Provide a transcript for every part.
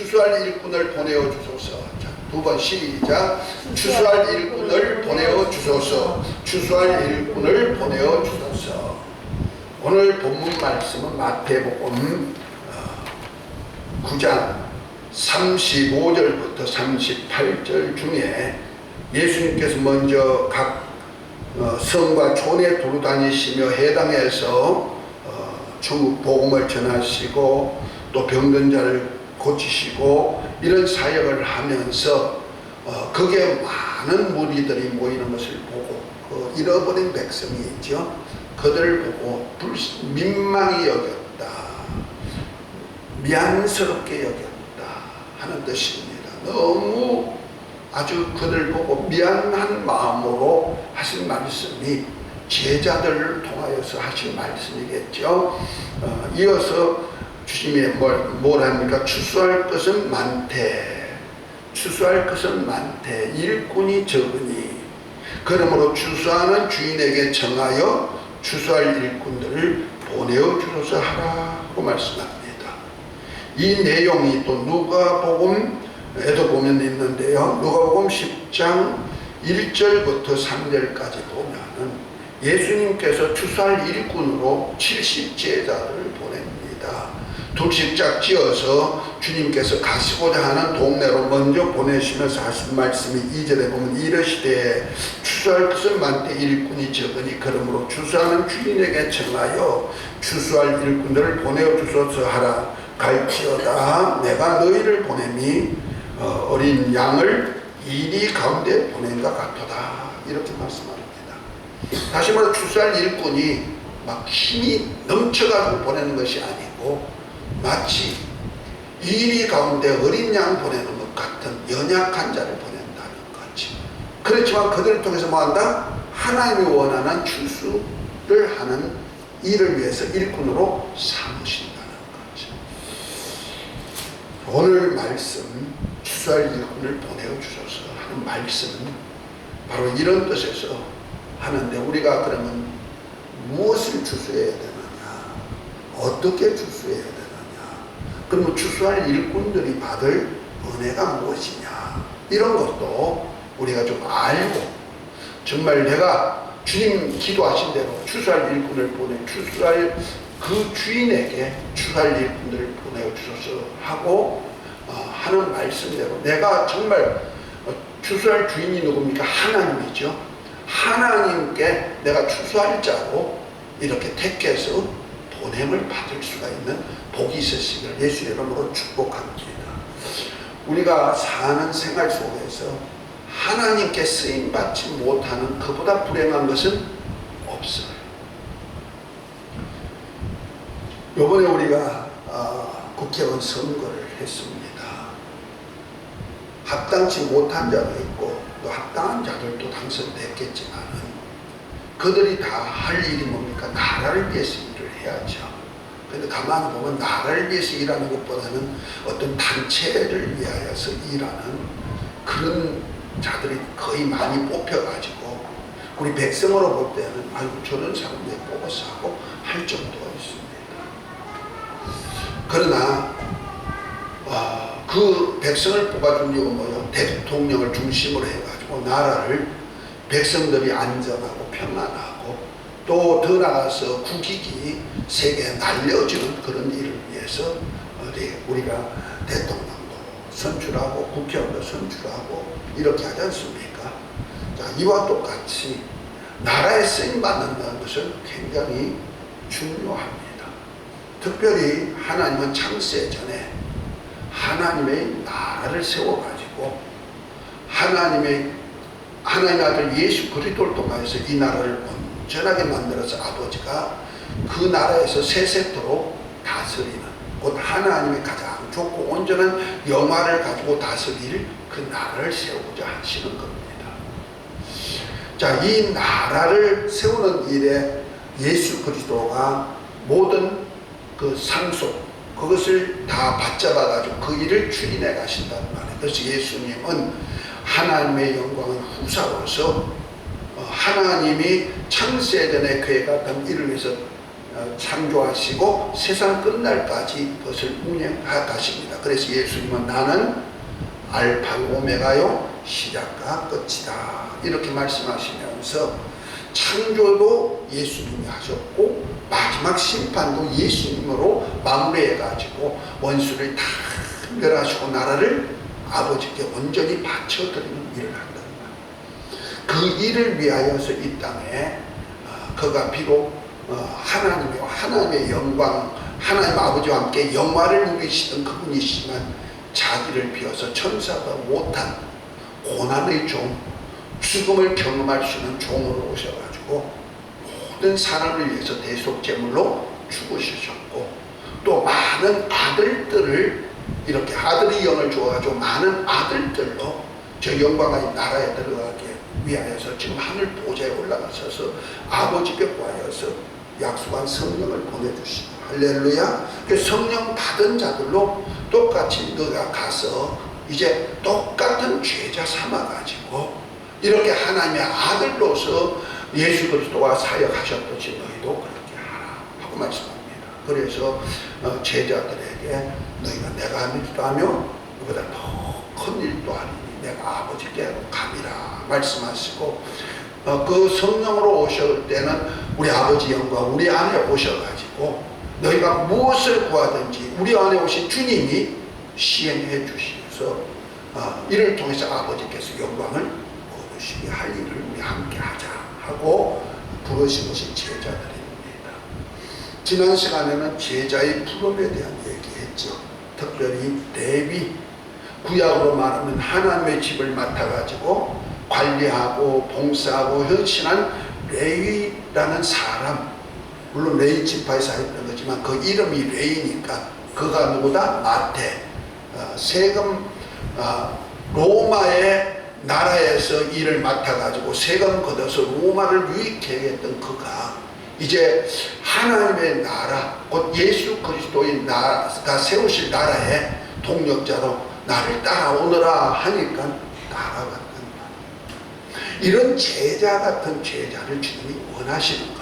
추수할 일꾼을 보내어 주소서. 자, 두 번 시작. 추수할 일꾼을 보내어 주소서. 추수할 일꾼을 보내어 주소서. 오늘 본문 말씀은 마태복음 9장 35절부터 38절 중에 예수님께서 먼저 각 성과 촌에 두루 다니시며 해당에서 천국 복음을 전하시고 또 병든 자를 고치시고 이런 사역을 하면서 거기에 많은 무리들이 모이는 것을 보고 그 잃어버린 백성이 있죠. 그들을 보고 민망히 여겼다, 미안스럽게 여겼다 하는 뜻입니다. 너무 아주 그들 보고 미안한 마음으로 하신 말씀이 제자들을 통하여서 하신 말씀이겠죠. 이어서 주님이 뭘 합니까? 추수할 것은 많되, 추수할 것은 많되 일꾼이 적으니 그러므로 추수하는 주인에게 청하여 추수할 일꾼들을 보내어 주소서 하라고 말씀합니다. 이 내용이 또 누가복음에도 보면 있는데요. 누가복음 10장 1절부터 3절까지 보면은 예수님께서 추수할 일꾼으로 70제자들을 보냅니다. 둘씩 짝지어서 주님께서 가시고자 하는 동네로 먼저 보내시면서 하신 말씀이 2절에 보면 이르시되 추수할 것은 많되 일꾼이 적으니 그러므로 추수하는 주인에게 청하여 추수할 일꾼들을 보내어 주소서 하라. 갈지어다 내가 너희를 보냄이 어린 양을 이리 가운데 보낸 것 같도다. 이렇게 말씀합니다. 다시 말해 추수할 일꾼이 막 힘이 넘쳐가지고 보내는 것이 아니고 마치 이리 가운데 어린 양 보내는 것 같은 연약한 자를 보낸다는 거지. 그렇지만 그들을 통해서 뭐한다? 하나님이 원하는 추수를 하는 일을 위해서 일꾼으로 삼으신다는 거죠. 오늘 말씀 추수할 일꾼을 보내어 주소서 하는 말씀은 바로 이런 뜻에서 하는데, 우리가 그러면 무엇을 추수해야 되느냐, 어떻게 추수해야 되느냐, 그러면 추수할 일꾼들이 받을 은혜가 무엇이냐, 이런 것도 우리가 좀 알고 정말 내가 주님 기도하신 대로 추수할 일꾼을 보내 추수할 그 주인에게 추수할 일꾼들을 보내어 주소서 하고 하는 말씀대로 내가 정말 추수할 주인이 누굽니까? 하나님이죠. 하나님께 내가 추수할 자로 이렇게 택해서 보냄을 받을 수가 있는 복이 있으시기를 예수 이름으로 축복합니다. 우리가 사는 생활 속에서 하나님께 쓰임받지 못하는 그보다 불행한 것은 없어요. 요번에 우리가 국회의원 선거를 했습니다. 합당치 못한 자도 있고 또 합당한 자들도 당선됐겠지만 그들이 다 할 일이 뭡니까? 나라를 위해서 일을 해야죠. 그런데 가만히 보면 나라를 위해서 일하는 것보다는 어떤 단체를 위하여서 일하는 그런 자들이 거의 많이 뽑혀가지고 우리 백성으로 볼 때는 아이고 저런 사람들 뽑아서 하고 할 정도가 있습니다. 그러나 그 백성을 뽑아준 이유가 뭐예요? 대통령을 중심으로 해가지고 나라를 백성들이 안전하고 평안하고 또 더 나아가서 국익이 세계에 날려주는 그런 일을 위해서 우리가 대통령도 선출하고 국회의원도 선출하고 이렇게 하지 않습니까? 자, 이와 똑같이 나라에 쓰임받는다는 것은 굉장히 중요합니다. 특별히 하나님은 창세 전에 하나님의 나라를 세워가지고 하나님의 아들 예수 그리스도를 통해서 이 나라를 온전하게 만들어서 아버지가 그 나라에서 세세토록 다스리는, 곧 하나님의 가장 좋고 온전한 영화를 가지고 다스릴 그 나라를 세우고자 하시는 겁니다. 자, 이 나라를 세우는 일에 예수 그리스도가 모든 그 상속 그것을 다 받잡아 가지고 그 일을 추진해 가신다는 말이에요. 그래서 예수님은 하나님의 영광의 후사로서 하나님이 창세전에 계획했던 일을 위해서 창조하시고 세상 끝날까지 그것을 운행해 가십니다. 그래서 예수님은 나는 알파요 오메가요 시작과 끝이다 이렇게 말씀하시면서 창조도 예수님이 하셨고 마지막 심판도 예수님으로 마무리해가지고 원수를 다 멸하시고 나라를 아버지께 온전히 바쳐드리는 일을 한다는 거예요. 그 일을 위하여서 이 땅에 그가 비록 하나님의 영광, 하나님 아버지와 함께 영화를 누리시던 그분이시지만 자기를 비워서 천사가 못한 고난의 종, 죽음을 경험할 수 있는 종으로 오셔가지고 모든 사람을 위해서 대속제물로 죽으셨고 또 많은 아들들을 이렇게 아들이 영을 주어가지고 많은 아들들로 저 영광의 나라에 들어가게 위하여서 지금 하늘 보좌에 올라가셔서 아버지께 구하여서 약속한 성령을 보내주시고 할렐루야. 그 성령 받은 자들로 똑같이 너가 가서 이제 똑같은 죄자 삼아가지고 이렇게 하나님의 아들로서 예수 그리스도와 사역하셨듯이 너희도 그렇게 하라 하고 말씀합니다. 그래서 제자들에게 너희가 내가 하는 일도 하며 그보다 더 큰 일도 하리니 내가 아버지께로 감이라 말씀하시고 그 성령으로 오실 때는 우리 아버지 영광 우리 안에 오셔가지고 너희가 무엇을 구하든지 우리 안에 오신 주님이 시행해 주셔서 이를 통해서 아버지께서 영광을 거두시게 할 일을 우리 함께 하자 하고 부르신 것이 제자들입니다. 지난 시간에는 제자의 부름에 대한 얘기했죠. 특별히 레위, 구약으로 말하면 하나님의 집을 맡아가지고 관리하고 봉사하고 헌신한 레위라는 사람, 물론 레위 지파에서 했던 거지만 그 이름이 레위니까 그가 누구다? 마태, 세금 로마의 나라에서 일을 맡아가지고 세금 걷어서 로마를 유익하게 했던 그가 이제 하나님의 나라 곧 예수 그리스도의 나라가 세우실 나라의 동력자로 나를 따라오너라 하니까 따라갔단 말이에요. 이런 제자 같은 제자를 주님이 원하시는 거예요.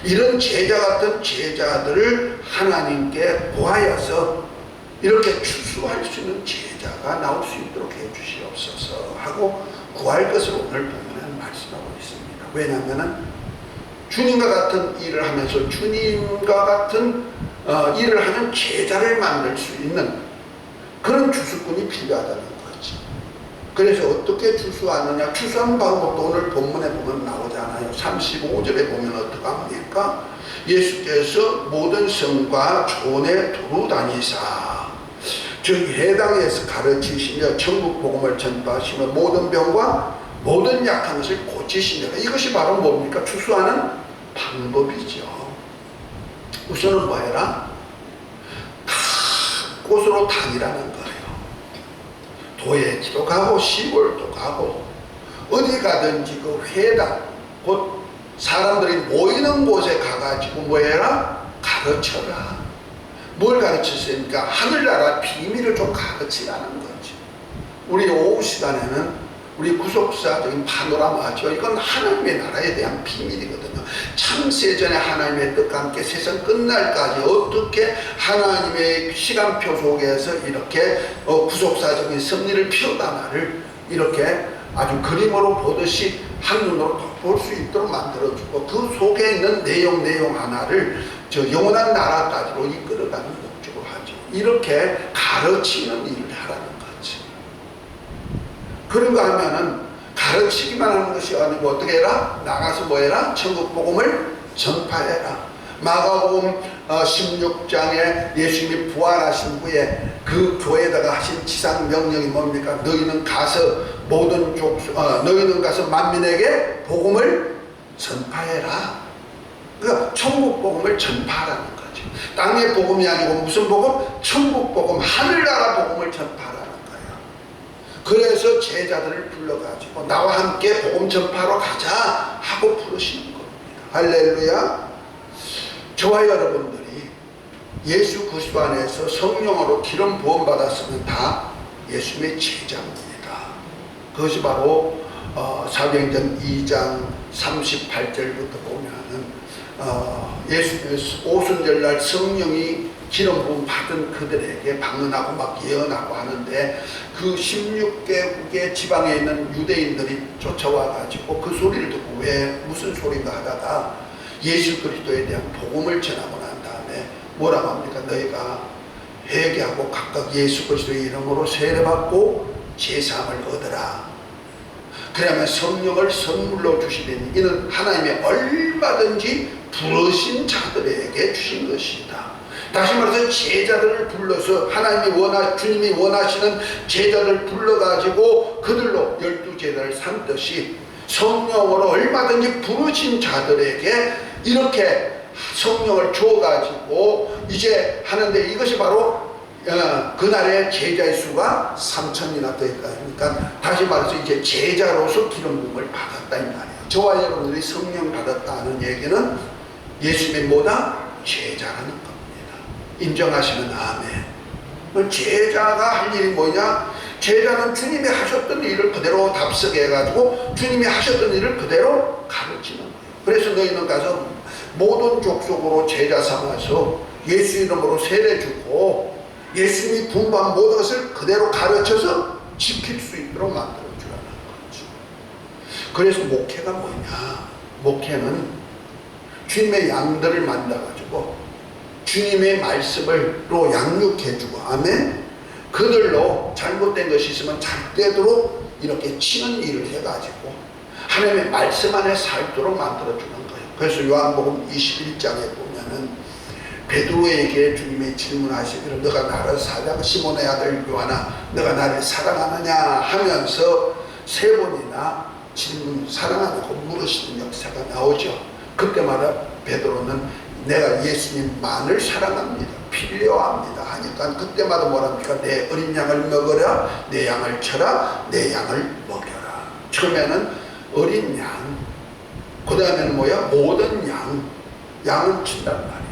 이런 제자 같은 제자들을 하나님께 구하여서 이렇게 추수할 수 있는 제자가 나올 수 있도록 해주시옵소서 하고 구할 것을 오늘 본문에는 말씀하고 있습니다. 왜냐하면 주님과 같은 일을 하면서 주님과 같은 일을 하는 제자를 만들 수 있는 그런 주수꾼이 필요하다는 거지. 그래서 어떻게 주수하느냐, 추수하는 방법도 오늘 본문에 보면 나오잖아요. 35절에 보면 어떻게 합니까? 예수께서 모든 성과 촌에 두루 다니사 즉 해당에서 가르치시며 천국 복음을 전파하시며 모든 병과 모든 약한 것을 고치시니라. 이것이 바로 뭡니까? 추수하는 방법이죠. 우선은 뭐해라? 각 곳으로 다니라는 거예요. 도예지도 가고 시골도 가고 어디 가든지 그 회당 곧 사람들이 모이는 곳에 가가지고 뭐해라? 가르쳐라. 뭘 가르치십니까? 하늘나라 비밀을 좀 가르치라는 거지. 우리 오후 시간에는 우리 구속사적인 파노라마죠. 이건 하나님의 나라에 대한 비밀이거든요. 창세전에 하나님의 뜻과 함께 세상 끝날까지 어떻게 하나님의 시간표 속에서 이렇게 구속사적인 섭리를 피워나가를 이렇게 아주 그림으로 보듯이 한눈으로 볼 수 있도록 만들어주고 그 속에 있는 내용 하나를 저 영원한 나라까지로 이끌어가는 목적으로 하죠. 이렇게 가르치는 일을 하라는 거지. 그런가 하면은 가르치기만 하는 것이 아니고 어떻게 해라? 나가서 뭐 해라? 천국 복음을 전파해라. 마가복음 16장에 예수님이 부활하신 후에 그 교회에다가 하신 지상 명령이 뭡니까? 너희는 가서 너희는 가서 만민에게 복음을 전파해라. 그러니까 천국 복음을 전파하라는 거죠. 땅의 복음이 아니고 무슨 복음? 천국 복음, 하늘나라 복음을 전파하라는 거예요. 그래서 제자들을 불러가지고 나와 함께 복음 전파로 가자 하고 부르시는 겁니다. 할렐루야. 저와 여러분들이 예수 그리스도 안에서 성령으로 기름 부음 받았으면 다 예수님의 제자입니다. 그것이 바로 사도행전 2장 38절부터 보면은 예수님의 오순절날 성령이 기름 부음 받은 그들에게 방언하고 막 예언하고 하는데 그 16개국의 지방에 있는 유대인들이 쫓아와 가지고 그 소리를 듣고 왜 무슨 소리인가 하다가 예수 그리스도에 대한 복음을 전하고 난 다음에 뭐라고 합니까? 너희가 회개하고 각각 예수 그리스도의 이름으로 세례받고 제사함을 얻으라. 그러면 성령을 선물로 주시리니 이는 하나님의 얼마든지 부르신 자들에게 주신 것이다. 다시 말해서 제자들을 불러서 주님이 원하시는 제자들을 불러가지고 그들로 12제자를 삼듯이 성령으로 얼마든지 부르신 자들에게 이렇게 성령을 줘가지고 이제 하는데 이것이 바로 그날의 제자의 수가 3,000이나 되니까 그러니까 다시 말해서 이제 제자로서 기름 부음을 받았다 이 말이에요. 저와 여러분들이 성령 받았다는 얘기는 예수님의 뭐다? 제자라는 겁니다. 인정하시면 아멘. 제자가 할 일이 뭐냐? 제자는 주님이 하셨던 일을 그대로 답석해가지고 주님이 하셨던 일을 그대로 가르치는 거예요. 그래서 너희는 가서 모든 족속으로 제자 삼아서 예수 이름으로 세례 주고 예수님이 분부한 모든 것을 그대로 가르쳐서 지킬 수 있도록 만들어주라는 거죠. 그래서 목회가 뭐냐? 목회는 주님의 양들을 만나가지고 주님의 말씀으로 양육해주고 아멘? 그들로 잘못된 것이 있으면 잘되도록 이렇게 치는 일을 해가지고 하나님의 말씀 안에 살도록 만들어주는 거예요. 그래서 요한복음 21장에 보면은 베드로에게 주님이 질문하시기를 너가 나를 시몬의 아들 요한아 너가 나를 사랑하느냐 하면서 3번이나 질문 사랑하냐고 물으시는 역사가 나오죠. 그때마다 베드로는 내가 예수님만을 사랑합니다. 필요합니다 하니까 그때마다 뭐랍니까? 내 어린 양을 먹어라, 내 양을 쳐라, 내 양을 먹여라. 처음에는 어린 양, 그 다음에는 뭐야? 모든 양은 친단 말이에요.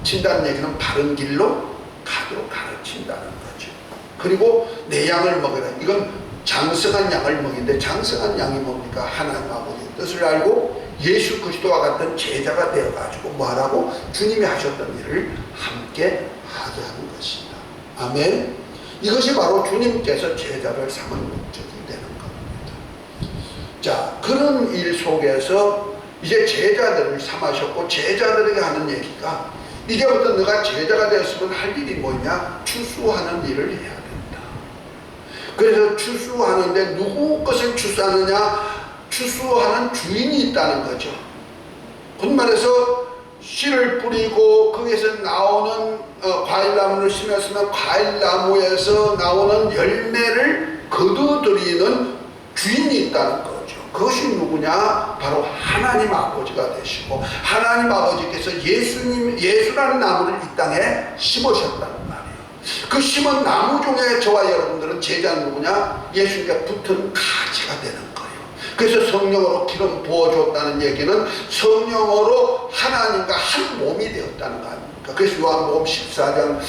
친다는 얘기는 바른 길로 가도록 가르친다는 거죠. 그리고 내 양을 먹여라. 이건 장성한 양을 먹이는데 장성한 양이 뭡니까? 하나님 아버지의 뜻을 알고 예수 그리스도와 같은 제자가 되어가지고 뭐하라고? 주님이 하셨던 일을 함께 하게 하는 것이다. 아멘. 이것이 바로 주님께서 제자를 삼은 목적이 되는 겁니다. 자, 그런 일 속에서 이제 제자들을 삼으셨고 제자들에게 하는 얘기가 이제부터 너가 제자가 되었으면 할 일이 뭐냐? 추수하는 일을 해야 된다. 그래서 추수하는데 누구 것을 추수하느냐? 추수하는 주인이 있다는 거죠. 곧 말해서 씨를 뿌리고 거기에서 나오는 과일나무를 심었으면 과일나무에서 나오는 열매를 거두드리는 주인이 있다는 거죠. 그것이 누구냐? 바로 하나님 아버지가 되시고 하나님 아버지께서 예수라는 나무를 이 땅에 심으셨다는 말이에요. 그 심은 나무 중에 저와 여러분들은 제자는 누구냐? 예수님께 붙은 가지가 되는 거예요. 그래서 성령으로 기름 부어줬다는 얘기는 성령으로 하나님과 한 몸이 되었다는 거 아닙니까? 그래서 요한복음 14장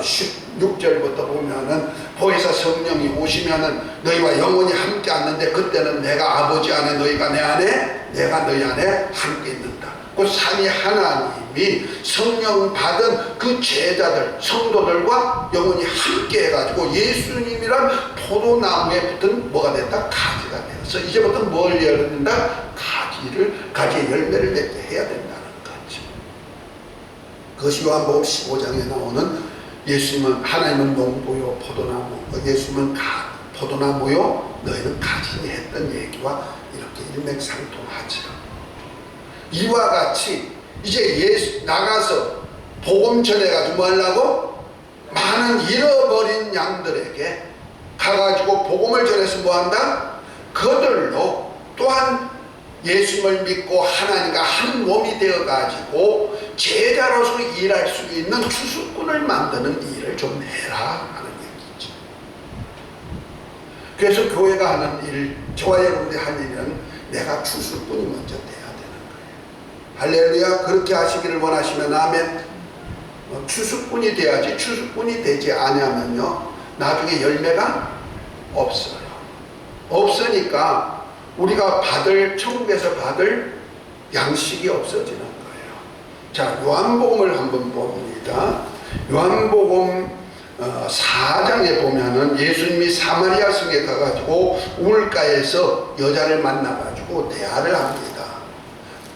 16절부터 보면은 보혜사 성령이 오시면은 너희와 영원히 함께 앉는데 그때는 내가 아버지 안에 너희가 내 안에 내가 너희 안에 함께 있는다. 그 삼위 하나님이 성령 받은 그 제자들 성도들과 영원히 함께 해가지고 예수님이란 포도나무에 붙은 뭐가 됐다? 가지가 되어서 이제부터 뭘 열어야 된다? 가지의 열매를 맺게 해야 된다는 거죠. 그것이 요한복음 15장에 나오는 예수님은 하나님은 농부요 포도나무, 예수님은 포도나무요 너희는 가지니 했던 얘기와 이렇게 일맥상통하죠. 이와 같이 이제 나가서 복음 전해가지고 뭐 하려고? 많은 잃어버린 양들에게 가가지고 복음을 전해서 뭐 한다? 그들로 또한 예수님을 믿고 하나님과 한 몸이 되어가지고 제자로서 일할 수 있는 추수꾼을 만드는 일을 좀 해라 하는 얘기죠. 그래서 교회가 하는 일, 저와 여러분들이 할 일은 내가 추수꾼이 먼저 돼야 되는 거예요. 할렐루야. 그렇게 하시기를 원하시면 아멘. 추수꾼이 돼야지. 추수꾼이 되지 않으면요 나중에 열매가 없어요. 없으니까 우리가 천국에서 받을 양식이 없어지는 거예요. 자, 요한복음을 한번 봅니다. 요한복음 4장에 보면은 예수님이 사마리아 성에 가가지고 우물가에서 여자를 만나가지고 대화를 합니다.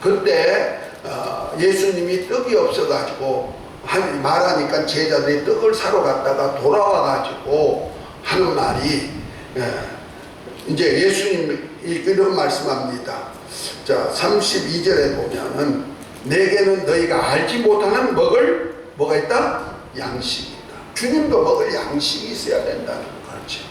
그때 예수님이 떡이 없어가지고 말하니까 제자들이 떡을 사러 갔다가 돌아와가지고 하는 말이, 이제 예수님이 이런 말씀합니다. 자, 32절에 보면은 내게는 너희가 알지 못하는 먹을 뭐가 있다? 양식이 있다. 주님도 먹을 양식이 있어야 된다는 거죠.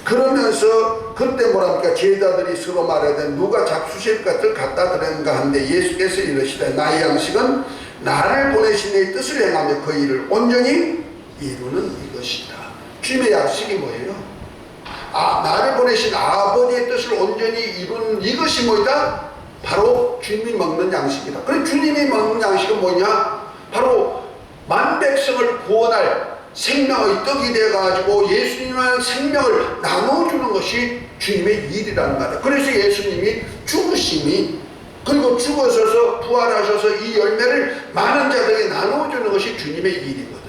그러면서 그때 뭐랍니까? 제자들이 서로 말하되 누가 잡수실 것을 갖다 드렸는가 하는데 예수께서 이르시되 나의 양식은 나를 보내신 이의 뜻을 행하며 그 일을 온전히 이루는 이것이다. 주님의 양식이 뭐예요? 나를 보내신 아버지의 뜻을 온전히 이루는 이것이 뭐다? 바로 주님이 먹는 양식이다. 그럼 주님이 먹는 양식은 뭐냐? 바로 만백성을 구원할 생명의 떡이 되어가지고 예수님의 생명을 나눠주는 것이 주님의 일이라는 말이에요. 그래서 예수님이 죽으심이, 그리고 죽어서서 부활하셔서 이 열매를 많은 자들에게 나눠주는 것이 주님의 일이거든요.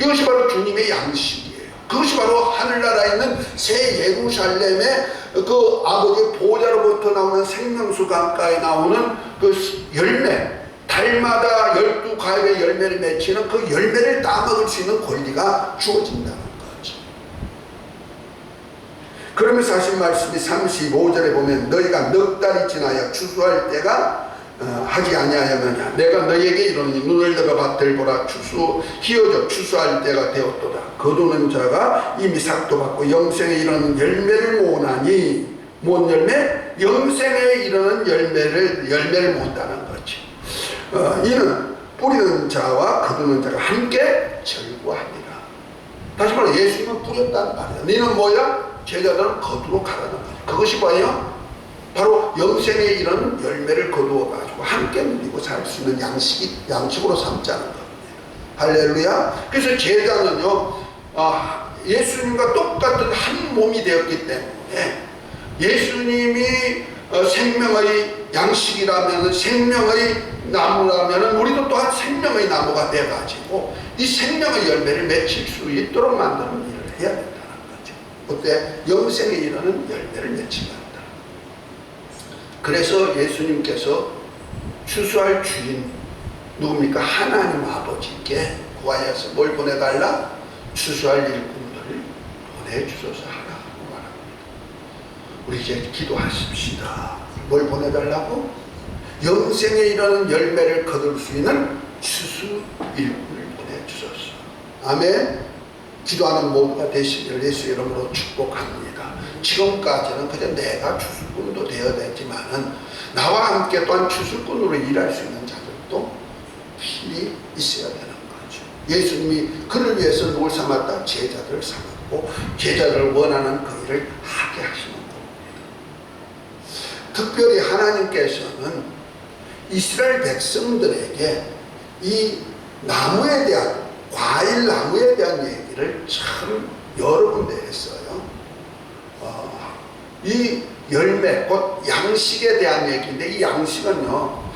이것이 바로 주님의 양식이에요. 그것이 바로 하늘나라에 있는 새 예루살렘의 그 아버지의 보좌로부터 나오는 생명수 강가에 나오는 그 열매, 달마다 12가지의 열매를 맺히는 그 열매를 따먹을 수 있는 권리가 주어진다는 거죠. 그러면서 하신 말씀이 35절에 보면 너희가 넉 달이 지나야 추수할 때가 하지 아니하였느냐. 내가 너희에게 이르노니 눈을 들어 밭을 보라. 희어져 추수할 때가 되었도다. 거두는 자가 이미 삭도 받고 영생에 이르는 열매를 모으나니, 뭔 열매? 영생에 이르는 열매를 모은다는 거지. 이는 뿌리는 자와 거두는 자가 함께 절구합니다. 다시 말해 예수님은 뿌렸다는 말이야. 너는 뭐야? 제자들은 거두러 가라는 거야. 그것이 뭐예요? 바로 영생에 이르는 열매를 거두어가지고 함께 누리고 살 수 있는 양식으로 삼자는 겁니다. 할렐루야. 그래서 제자는요, 예수님과 똑같은 한 몸이 되었기 때문에 예수님이 생명의 양식이라면, 생명의 나무라면 우리도 또한 생명의 나무가 돼가지고 이 생명의 열매를 맺힐 수 있도록 만드는 일을 해야 된다는 거죠. 그때 영생에 이르는 열매를 맺히게 한다. 그래서 예수님께서 추수할 주인 누굽니까? 하나님 아버지께 구하여서 뭘 보내달라? 추수할 일꾼들을 보내주소서 하라고 말합니다. 우리 이제 기도하십시다. 뭘 보내달라고? 영생에 이르는 열매를 거둘 수 있는 추수 일꾼을 보내주소서. 아멘. 기도하는 모두가 되시기를 예수 이름으로 축복합니다. 지금까지는 그냥 내가 추수꾼도 되어야 되지만은 나와 함께 또한 추수꾼으로 일할 수 있는 자들도 필히 있어야 되는 거죠. 예수님이 그를 위해서 누굴 삼았다? 제자들을 삼았고 제자들을 원하는 그 일을 하게 하시는 겁니다. 특별히 하나님께서는 이스라엘 백성들에게 이 나무에 대한, 과일 나무에 대한 얘기를 참 여러 군데 했어요. 이 열매, 곧 양식에 대한 얘기인데, 이 양식은요,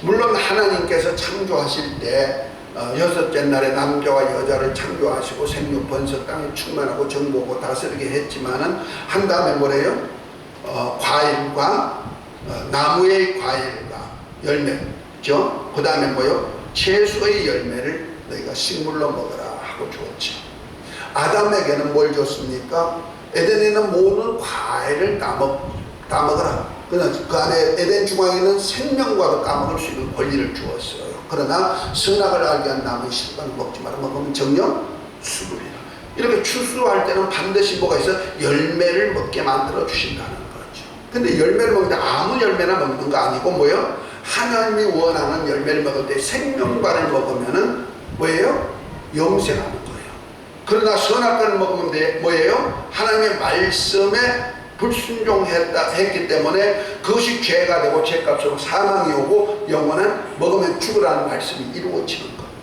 물론 하나님께서 창조하실 때 여섯째 날에 남자와 여자를 창조하시고 생육 번성 땅에 충만하고 정복하고 다스리게 했지만은 한 다음에 뭐래요? 과일과 나무의 과일과 열매죠. 그 다음에 뭐요? 채소의 열매를 너희가 식물로 먹어라 하고 주었죠. 아담에게는 뭘 줬습니까? 에덴에 있는 모든 과일을 따먹어라. 그러나 그 안에 에덴 중앙에 있는 생명과도 따먹을 수 있는 권리를 주었어요. 그러나 선악을 알게 한 나무의 실과는 먹지 마라. 먹으면 정녕 죽으리라. 이렇게 추수할 때는 반드시 뭐가 있어? 열매를 먹게 만들어 주신다는 거죠. 근데 열매를 먹는데 아무 열매나 먹는 거 아니고 뭐예요? 하나님이 원하는 열매를 먹을 때 생명과를 먹으면은 뭐예요? 영생하는 거예요. 그러나 선악과를 먹으면 뭐예요? 하나님의 말씀에 불순종했기 때문에 그것이 죄가 되고 죄값으로 사망이 오고 영원한 먹으면 죽으라는 말씀이 이루어지는 겁니다.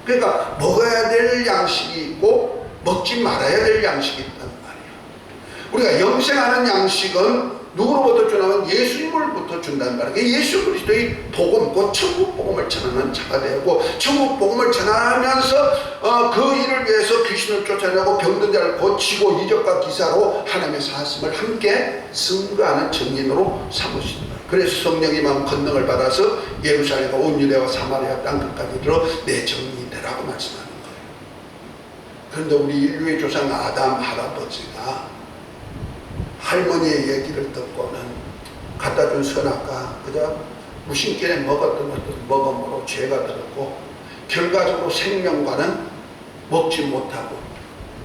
그러니까 먹어야 될 양식이 있고 먹지 말아야 될 양식이 있단 말이에요. 우리가 영생하는 양식은 누구로부터 주냐면 예수님으로부터 준다는 말이에요. 예수 그리스도의 복음, 곧 천국 복음을 전하는 자가 되고, 천국 복음을 전하면서 그 일을 위해서 귀신을 쫓아내고 병든 자를 고치고 이적과 기사로 하나님의 사심을 함께 증거하는 증인으로 삼으신다. 그래서 성령이 막 권능을 받아서 예루살렘과 온 유대와 사마리아 땅 끝까지 들어 내 증인이 되라고 말씀하는 거예요. 그런데 우리 인류의 조상 아담 할아버지가 할머니의 얘기를 듣고는 갖다 준 선악과 그저 무심결에 먹었던 어떤 먹음으로 죄가 들었고, 결과적으로 생명과는 먹지 못하고,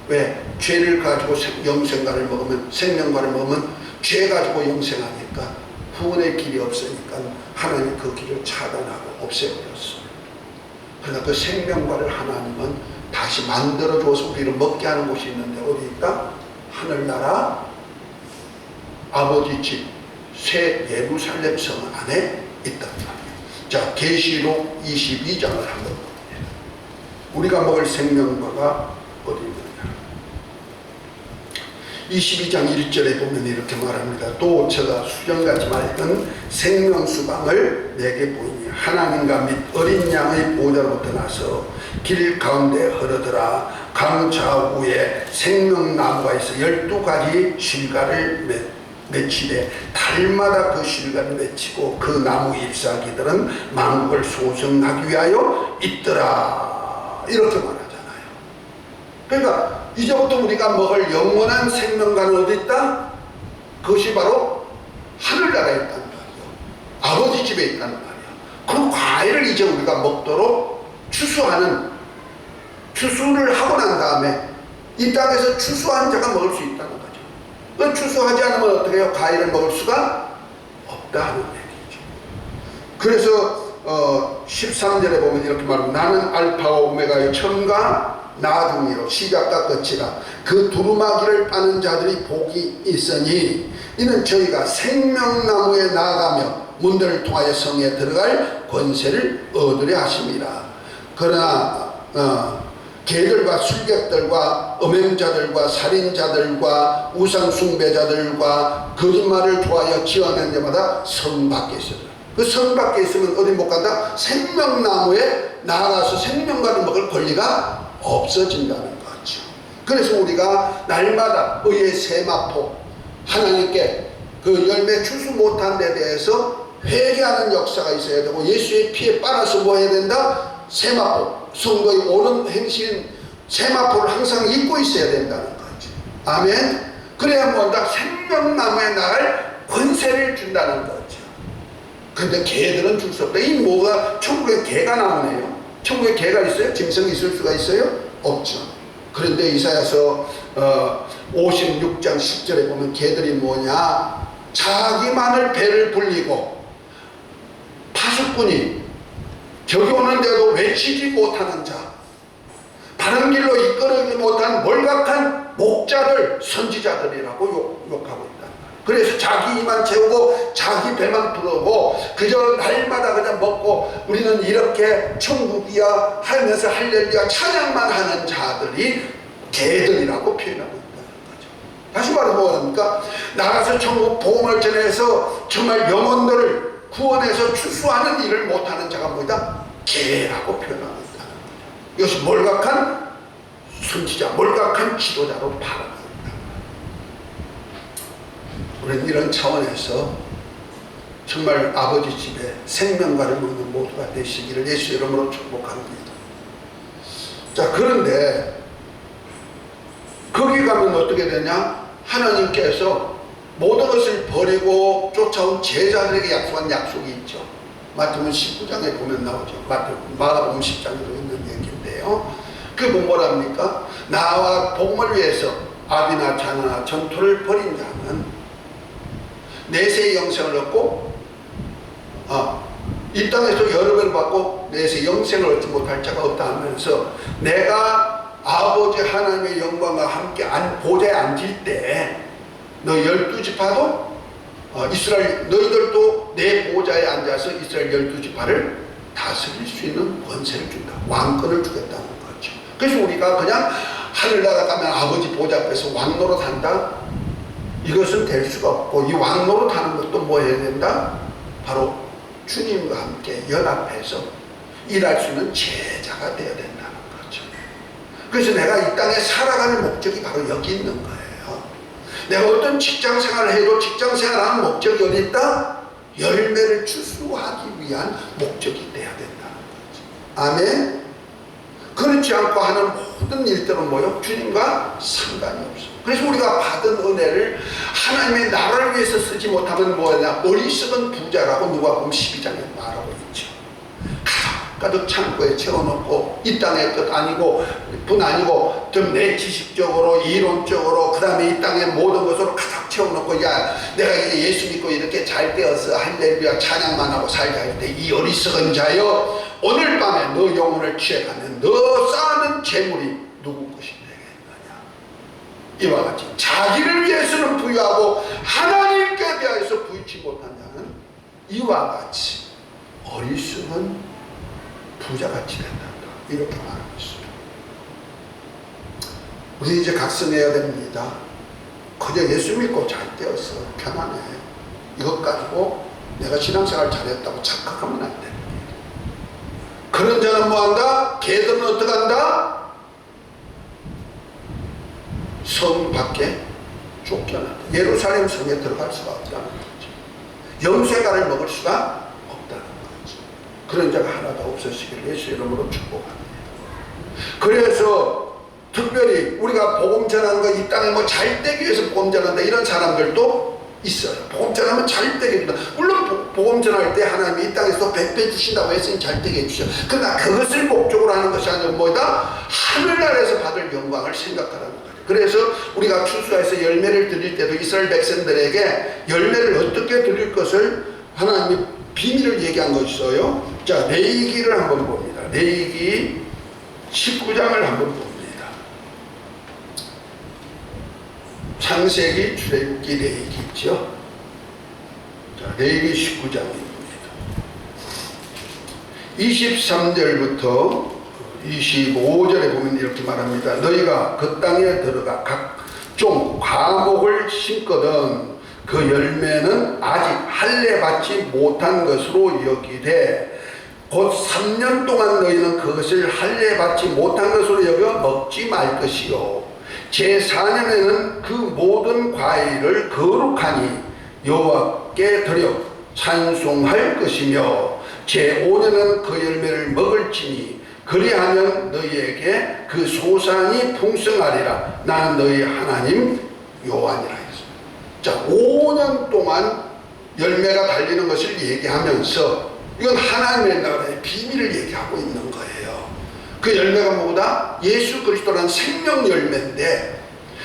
왜? 죄를 가지고 영생과를 먹으면, 생명과를 먹으면 죄 가지고 영생하니까 구원의 길이 없으니까 하나님 그 길을 차단하고 없애버렸어요. 그러나 그 생명과를 하나님은 다시 만들어줘서 우리를 먹게 하는 곳이 있는데 어디 있다? 하늘나라 아버지 집 새 예루살렘 성 안에 있단 말이에요. 자, 계시록 22장을 한번 봅니다. 우리가 먹을 생명과가 어디 있느냐. 22장 1절에 보면 이렇게 말합니다. 또 제가 수정같이 맑은 생명수방을 내게 보이니 하나님과 및 어린 양의 보좌로부터 나서 길 가운데 흐르더라. 강 좌우에 생명나무가 있어 12가지 실과를 맺히되 달마다 그 실과를 맺히고 그 나무 잎사귀들은 만국을 소성하기 위하여 있더라. 이렇게 말하잖아요. 그러니까 이제부터 우리가 먹을 영원한 생명과는 어디 있다? 그것이 바로 하늘나라에 있다는 말이에요. 아버지 집에 있다는 말이에요. 그 과일을 이제 우리가 먹도록 추수를 하고 난 다음에 이 땅에서 추수한 자가 먹을 수 있다는 거죠. 그 추수하지 않으면 어떻게 해요? 과일을 먹을 수가 없다 하는 얘기죠. 그래서 13절에 보면 이렇게 말합니다. 나는 알파와 오메가의 처음과 나중이로 시작과 끝이라. 그 두루마기를 빠는 자들이 복이 있으니 이는 저희가 생명나무에 나아가며 문들을 통하여 성에 들어갈 권세를 얻으려 하심이라. 그러나 개들과 술객들과 음행자들과 살인자들과 우상숭배자들과 거짓말을 좋아하여 지어낸 자마다 성 밖에 있어요. 그 성 밖에 있으면 어디 못 간다? 생명나무에 나아가서 생명과를 먹을 권리가 없어진다는 거죠. 그래서 우리가 날마다 의의 세마포, 하나님께 그 열매 추수 못한 데 대해서 회개하는 역사가 있어야 되고, 예수의 피에 빨아서 뭐 해야 된다? 세마포, 성도의 옳은 행실인 세마포를 항상 입고 있어야 된다는 거죠. 아멘. 그래야 뭔가 생명나무에 나갈 권세를 준다는 거죠. 근데 개들은 줄 수 없다. 이 뭐가, 천국에 개가 나오네요. 천국에 개가 있어요? 짐승이 있을 수가 있어요? 없죠. 그런데 이사야서 56장 10절에 보면 개들이 뭐냐? 자기만을 배를 불리고 파수꾼이 저기 오는데도 외치지 못하는 자, 바른 길로 이끌지 못한 몰각한 목자들, 선지자들이라고 욕하고 있다. 그래서 자기 이만 채우고 자기 배만 부르고 그저 날마다 그냥 먹고 우리는 이렇게 천국이야 하면서 할렐루야 찬양만 하는 자들이 개들이라고 표현하고 있다는 거죠. 다시 말해 뭐합니까? 나가서 천국 복음을 전해서 정말 영혼들을 구원해서 추수하는 일을 못하는 자가 뭐다? 개라고 표현하고 있다는 거죠. 이것이 몰각한 선지자, 몰각한 지도자로 바라보고 있다. 우리는 이런 차원에서 정말 아버지 집에 생명과를 먹는 모두가 되시기를 예수 이름으로 축복합니다. 자, 그런데 거기 가면 어떻게 되냐? 하나님께서 모든 것을 버리고 쫓아온 제자들에게 약속한 약속이 있죠. 마태복음 19장에 보면 나오죠. 마가복음 10장에도 있는 얘기인데요. 그건 뭐랍니까? 나와 복음을 위해서 아비나 자나 전토를 벌인 자는 내세의 영생을 얻고 이 땅에서 여러 배를 받고 내세의 영생을 얻지 못할 자가 없다 하면서 내가 아버지 하나님의 영광과 함께 보좌에 앉을 때 너 12지파도 이스라엘 너희들도 내 보좌에 앉아서 이스라엘 12지파를 다스릴 수 있는 권세를 준다. 왕권을 주겠다는 거죠. 그래서 우리가 그냥 하늘나라 가면 아버지 보좌 앞에서 왕노릇 한다? 이것은 될 수가 없고, 이 왕노릇 하는 것도 뭐 해야 된다? 바로 주님과 함께 연합해서 일할 수 있는 제자가 되어야 된다는 거죠. 그래서 내가 이 땅에 살아가는 목적이 바로 여기 있는 거예요. 내가 어떤 직장 생활을 해도 직장 생활하는 목적이 어디 있다? 열매를 추수하기 위한 목적이 돼야 된다는 거죠. 아멘. 그렇지 않고 하는 모든 일들은 뭐요? 주님과 상관이 없어. 그래서 우리가 받은 은혜를 하나님의 나라를 위해서 쓰지 못하면 뭐냐? 어리석은 부자라고 누가복음 12장에 말하고 있죠. 가득 창고에 채워놓고 이 땅의 것 아니고 분 아니고 좀 내 지식적으로 이론적으로 그 다음에 이 땅의 모든 것으로 가득 채워놓고, 야 내가 이제 예수 믿고 이렇게 잘 되어서 할렐루야 찬양만 하고 살자 할 때, 이 어리석은 자여 오늘 밤에 너 영혼을 취해가면 너 쌓는 재물이 누구 것이 되겠느냐. 이와 같이 자기를 위해서는 부유하고 하나님께 대하여서 부유치 못한 자는 이와 같이 어리석은 부자같이 된다. 이렇게 말하고 있습니다. 우리 이제 각성해야 됩니다. 그저 예수 믿고 잘 되어서 편안해, 이것 가지고 내가 신앙생활 잘했다고 착각하면 안 됩니다. 그런 자는 뭐한다? 걔들은 어떻게 한다? 성 밖에 쫓겨난다. 예루살렘 성에 들어갈 수가 없다는 거죠. 염색알을 먹을 수가 없다는 거죠. 그런 자가 하나도 없으시길 예수 이름으로 축복합니다. 그래서 특별히 우리가 복음 전하는 거, 이 땅에 뭐 잘 되기 위해서 복음 전한다 이런 사람들도 있어요. 복음 전하면 잘 되게 된다. 물론 복음 전할 때 하나님이 이 땅에서 백배 주신다고 했으니 잘 되게 해주셔. 그러나 그것을 목적으로 하는 것이 아니라 뭐다? 하늘나라에서 받을 영광을 생각하라는 거죠. 그래서 우리가 추수해서 열매를 드릴 때도 이스라엘 백성들에게 열매를 어떻게 드릴 것을 하나님이 비밀을 얘기한 것이 있어요. 자, 레위기를 한번 봅니다. 레위기 19장을 한번 봅니다. 창세기, 출애굽기, 레위기 있죠. 자, 레위기 19장입니다. 23절부터 25절에 보면 이렇게 말합니다. 너희가 그 땅에 들어가 각종 과목을 심거든 그 열매는 아직 할례 받지 못한 것으로 여기되 곧 3년 동안 너희는 그것을 할례 받지 못한 것으로 여겨 먹지 말 것이요 제4년에는 그 모든 과일을 거룩하니 여호와께 드려 찬송할 것이며 제5년은 그 열매를 먹을지니 그리하면 너희에게 그 소산이 풍성하리라. 나는 너희 하나님 여호와니라 했습니다. 자, 5년 동안 열매가 달리는 것을 얘기하면서 이건 하나님의 나라의 비밀을 얘기하고 있는 거예요. 그 열매가 뭐다? 예수 그리스도라는 생명 열매인데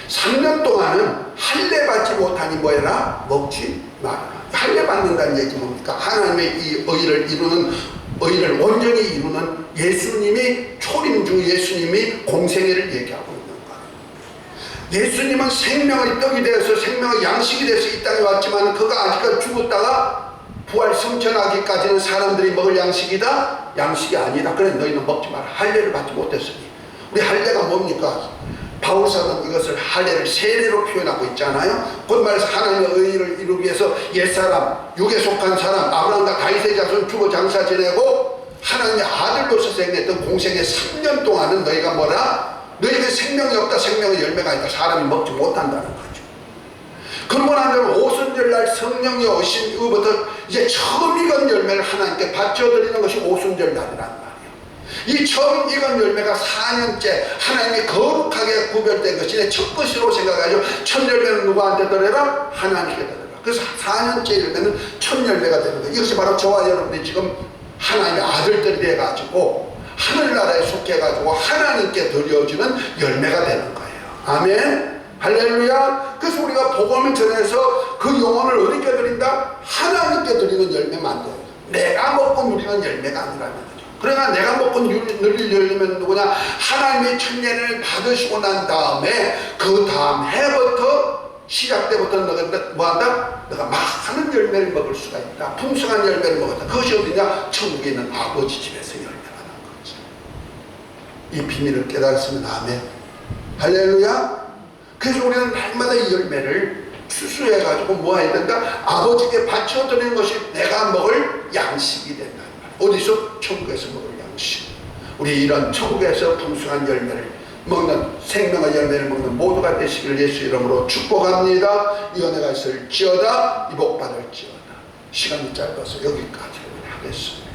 3년 동안은 할례 받지 못하니 뭐해라? 먹지 말아라. 할례 받는다는 얘기 뭡니까? 하나님의 이 의를 이루는, 의를 온전히 이루는 예수님이 초림주 예수님이 공생애를 얘기하고 있는 거예요. 예수님은 생명의 떡이 되어서 생명의 양식이 돼서 이 땅에 왔지만 그가 아직까지 죽었다가 부활 성천하기까지는 사람들이 먹을 양식이다? 양식이 아니다. 그래 너희는 먹지 마라. 할례를 받지 못했으니. 우리 할례가 뭡니까? 바울사는 이것을 할례를 세례로 표현하고 있잖아요. 곧 말해서 하나님의 의를 이루기 위해서 옛사람, 육에 속한 사람, 아브라함과 다윗의 자손 죽어 장사 지내고 하나님의 아들로서 행했던 공생의 3년 동안은 너희가 뭐라? 너희에게 생명이 없다, 생명의 열매가 있다. 사람이 먹지 못한다는 거죠. 그러고 나면 오순절날 성령이 오신 이후부터 이제 처음 익은 열매를 하나님께 바쳐드리는 것이 오순절날이란 말이에요. 이 처음 익은 열매가 4년째 하나님이 거룩하게 구별된 것이 내 첫 것으로 생각하죠. 첫 열매는 누구한테 드려라? 하나님께 드려라. 그래서 4년째 열매는 첫 열매가 되는 거예요. 이것이 바로 저와 여러분이 지금 하나님의 아들들이 돼가지고 하늘나라에 속해가지고 하나님께 드려지는 열매가 되는 거예요. 아멘. 할렐루야. 그래서 우리가 복음을 전해서 그 영혼을 어디게 드린다? 하나님께 드리는 열매만 돼요. 내가 먹고 누리는 열매가 아니라는 거죠. 그러나 내가 먹고 누릴 열매는 누구냐? 하나님의 천년을 받으시고 난 다음에 그 다음 해부터 시작 때부터 너가 뭐한다? 너가 많은 열매를 먹을 수가 있다. 풍성한 열매를 먹었다. 그것이 어디냐? 천국에 있는 아버지 집에서 열매가 나는 거죠. 이 비밀을 깨달았으면 아멘. 할렐루야. 그래서 우리는 날마다 이 열매를 추수해가지고 뭐 해야 된다? 아버지께 바쳐드리는 것이 내가 먹을 양식이 된다. 어디서? 천국에서 먹을 양식. 우리 이런 천국에서 풍성한 열매를 먹는, 생명의 열매를 먹는 모두가 되시기를 예수 이름으로 축복합니다. 이 은혜가 있을지어다. 이 복 받을지어다. 시간이 짧아서 여기까지만 하겠습니다.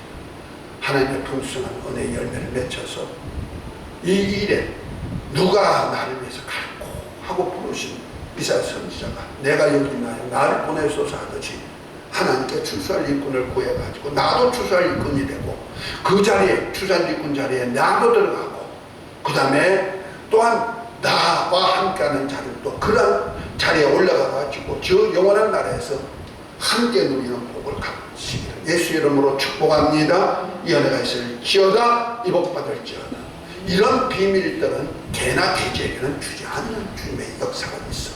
하나님의 풍성한 은혜의 열매를 맺혀서 이 일에 누가 나를 위해서 갈고 하고 부르신 이사야 선지자가 내가 여기 있나요? 나를 보내소서 하듯이 하나님께 추수할 일꾼을 구해가지고 나도 추수할 일꾼이 되고 그 자리에, 추수할 일꾼 자리에 나도 들어가고 그 다음에 또한 나와 함께하는 자들도 그런 자리에 올라가가지고 저 영원한 나라에서 함께 누리는 복을 갖으시기를 예수 이름으로 축복합니다. 이 은혜가 있을지어다. 이 복 받을지어다. 이런 비밀들은 개나 개제에게는 주지 않는 주님의 역사가 있어.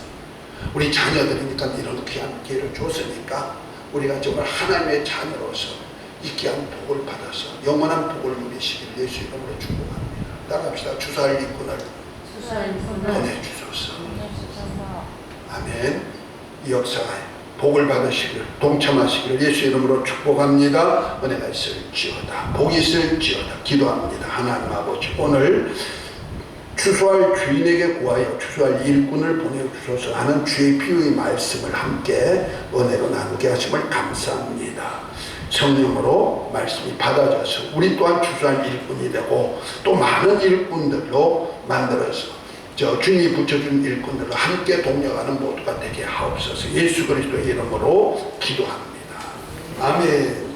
우리 자녀들이니까 이런 귀한 기회를 줬으니까 우리가 정말 하나님의 자녀로서 이 귀한 복을 받아서 영원한 복을 누리시길 예수 이름으로 축복합니다. 따라합시다. 추수할 일꾼을 보내주소서. 아멘. 이 역사에 복을 받으시길 동참하시기를 예수 이름으로 축복합니다. 은혜가 있을지어다. 복이 있을지어다. 기도합니다. 하나님 아버지, 오늘 추수할 주인에게 구하여 추수할 일꾼을 보내주소서 하는 주의 비유의 말씀을 함께 은혜로 나누게 하심을 감사합니다. 성령으로 말씀이 받아져서 우리 또한 추수할 일꾼이 되고 또 많은 일꾼들로 만들어서 주님이 붙여준 일꾼들로 함께 동력하는 모두가 되게 하옵소서. 예수 그리스도의 이름으로 기도합니다. 아멘.